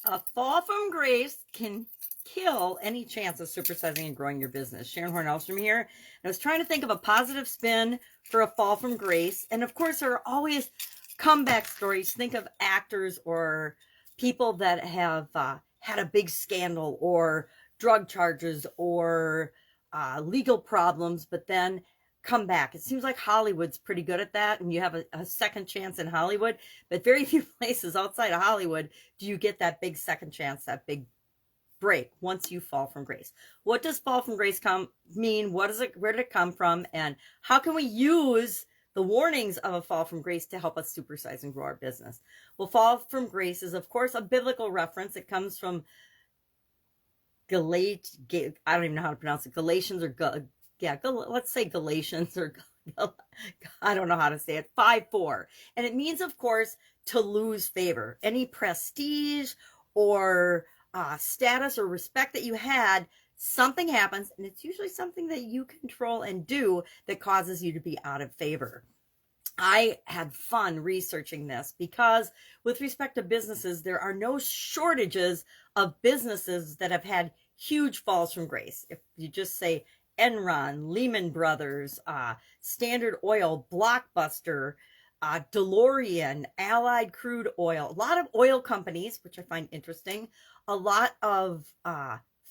A fall from grace can kill any chance of supersizing and growing your business. Sharon Horne-Ellstrom here. And I was trying to think of a positive spin for a fall from grace. And of course, there are always comeback stories. Think of actors or people that have had a big scandal or drug charges or legal problems, but then come back. It seems like Hollywood's pretty good at that, and you have a second chance in Hollywood, but very few places outside of Hollywood do you get that big second chance, that big break once you fall from grace. What does fall from grace mean? What is it? Where did it come from? And how can we use the warnings of a fall from grace to help us supersize and grow our business? Well, fall from grace is, of course, a biblical reference. It comes from I don't even know how to pronounce it. Galatians or let's say Galatians or I don't know how to say it. 5:4, and it means, of course, to lose favor. Any prestige or status or respect that you had, something happens, and it's usually something that you control and do that causes you to be out of favor. I had fun researching this because with respect to businesses, there are no shortages of businesses that have had huge falls from grace. If you just say Enron, Lehman Brothers, Standard Oil, Blockbuster, DeLorean, Allied Crude Oil, a lot of oil companies, which I find interesting, a lot of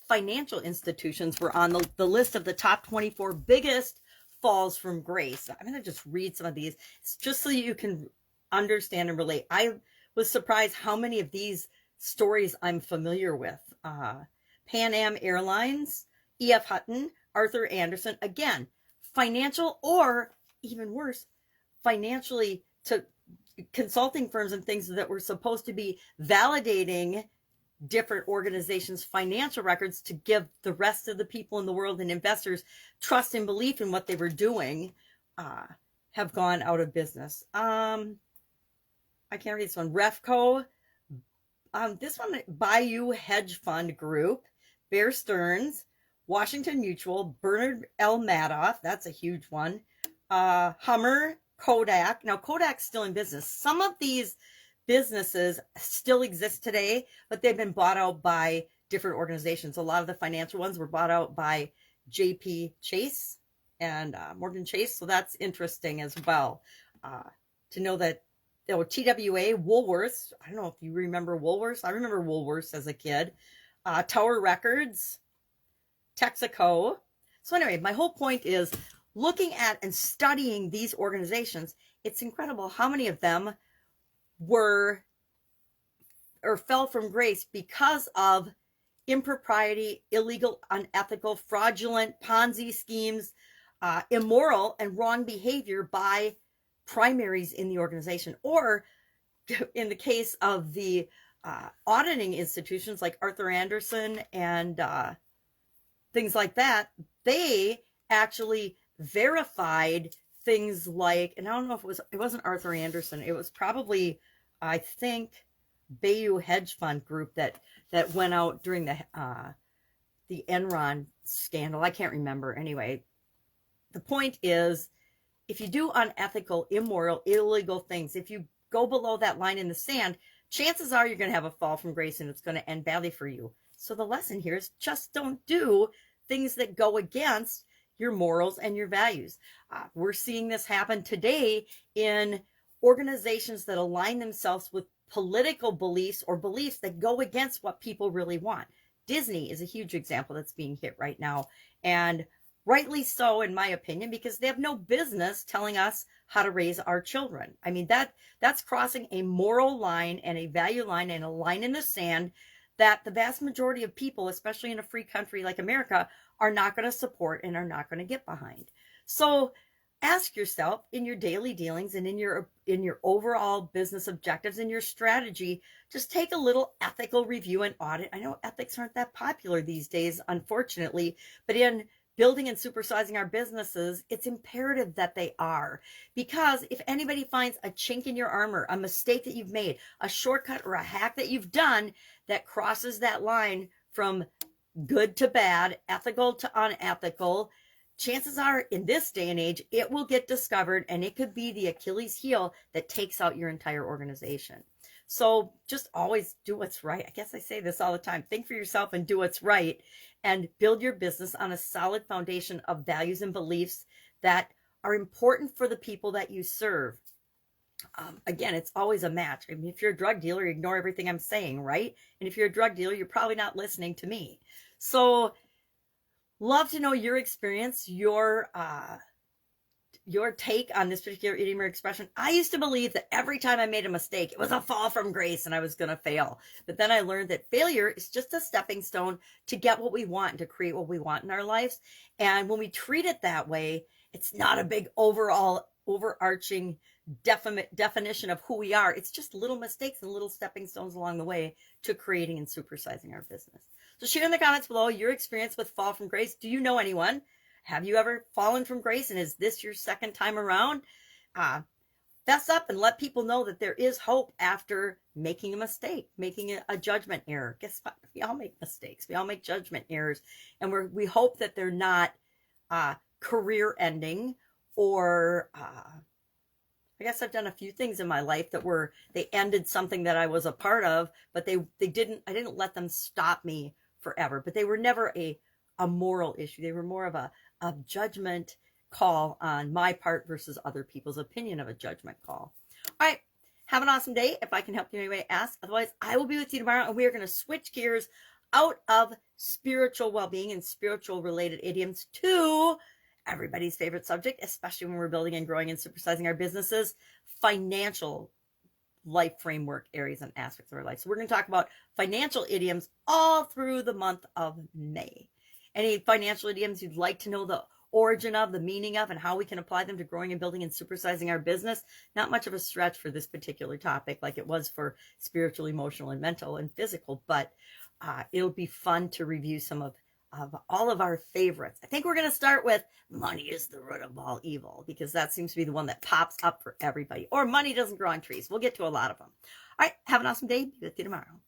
financial institutions were on the list of the top 24 biggest falls from grace. I'm going to just read some of these just so you can understand and relate. I was surprised how many of these stories I'm familiar with. Pan Am Airlines, E.F. Hutton, Arthur Andersen, again, financial or even worse, financially to consulting firms and things that were supposed to be validating different organizations' financial records to give the rest of the people in the world and investors trust and belief in what they were doing, have gone out of business. I can't read this one. Refco, this one, Bayou Hedge Fund Group, Bear Stearns, Washington Mutual, Bernard L. Madoff, that's a huge one. Hummer, Kodak. Now, Kodak's still in business. Some of these businesses still exist today, but they've been bought out by different organizations. A lot of the financial ones were bought out by JP Chase and Morgan Chase. So that's interesting as well to know that, you know, TWA, Woolworths. I don't know if you remember Woolworths. I remember Woolworths as a kid. Tower Records, Texaco. So anyway, my whole point is looking at and studying these organizations. It's incredible how many of them were or fell from grace because of impropriety, illegal, unethical, fraudulent Ponzi schemes, immoral and wrong behavior by primaries in the organization. Or in the case of the auditing institutions like Arthur Andersen and things like that, they actually verified things like, and I don't know if it wasn't Arthur Andersen, it was probably, I think, Bayou Hedge Fund Group that went out during the Enron scandal. I can't remember. Anyway, the point is, if you do unethical, immoral, illegal things, if you go below that line in the sand, chances are you're going to have a fall from grace and it's going to end badly for you. So the lesson here is just don't do things that go against your morals and your values. We're seeing this happen today in organizations that align themselves with political beliefs or beliefs that go against what people really want. Disney is a huge example that's being hit right now, and rightly so, in my opinion, because they have no business telling us how to raise our children. I mean, that's crossing a moral line and a value line and a line in the sand that the vast majority of people, especially in a free country like America, are not going to support and are not going to get behind. So ask yourself in your daily dealings and in your overall business objectives and your strategy, just take a little ethical review and audit. I know ethics aren't that popular these days, unfortunately, but in building and supersizing our businesses, it's imperative that they are. Because if anybody finds a chink in your armor, a mistake that you've made, a shortcut or a hack that you've done that crosses that line from good to bad, ethical to unethical, chances are in this day and age, it will get discovered and it could be the Achilles heel that takes out your entire organization. So just always do what's right. I guess I say this all the time. Think for yourself and do what's right, and build your business on a solid foundation of values and beliefs that are important for the people that you serve. Again, it's always a match. I mean, if you're a drug dealer, you ignore everything I'm saying, right? And if you're a drug dealer, you're probably not listening to me. So love to know your experience, your take on this particular idiom or expression. I used to believe that every time I made a mistake, it was a fall from grace and I was going to fail. But then I learned that failure is just a stepping stone to get what we want and to create what we want in our lives. And when we treat it that way, it's not a big overarching definition of who we are. It's just little mistakes and little stepping stones along the way to creating and supersizing our business. So share in the comments below your experience with fall from grace. Do you know anyone? Have you ever fallen from grace, and is this your second time around? Fess up and let people know that there is hope after making a mistake, making a judgment error. Guess what? We all make mistakes. We all make judgment errors, and we hope that they're not career ending, or I guess I've done a few things in my life that they ended something that I was a part of, but I didn't let them stop me forever. But they were never a moral issue. They were more of a judgment call on my part versus other people's opinion of a judgment call. All right. Have an awesome day. If I can help you in any way, ask. Otherwise, I will be with you tomorrow, and we are going to switch gears out of spiritual well-being and spiritual related idioms to everybody's favorite subject, especially when we're building and growing and supersizing our businesses, financial life framework areas and aspects of our life. So we're going to talk about financial idioms all through the month of May. Any financial idioms you'd like to know the origin of, the meaning of, and how we can apply them to growing and building and supersizing our business? Not much of a stretch for this particular topic like it was for spiritual, emotional, and mental and physical, but it'll be fun to review some of all of our favorites. I think we're going to start with money is the root of all evil, because that seems to be the one that pops up for everybody. Or money doesn't grow on trees. We'll get to a lot of them. All right. Have an awesome day. Be with you tomorrow.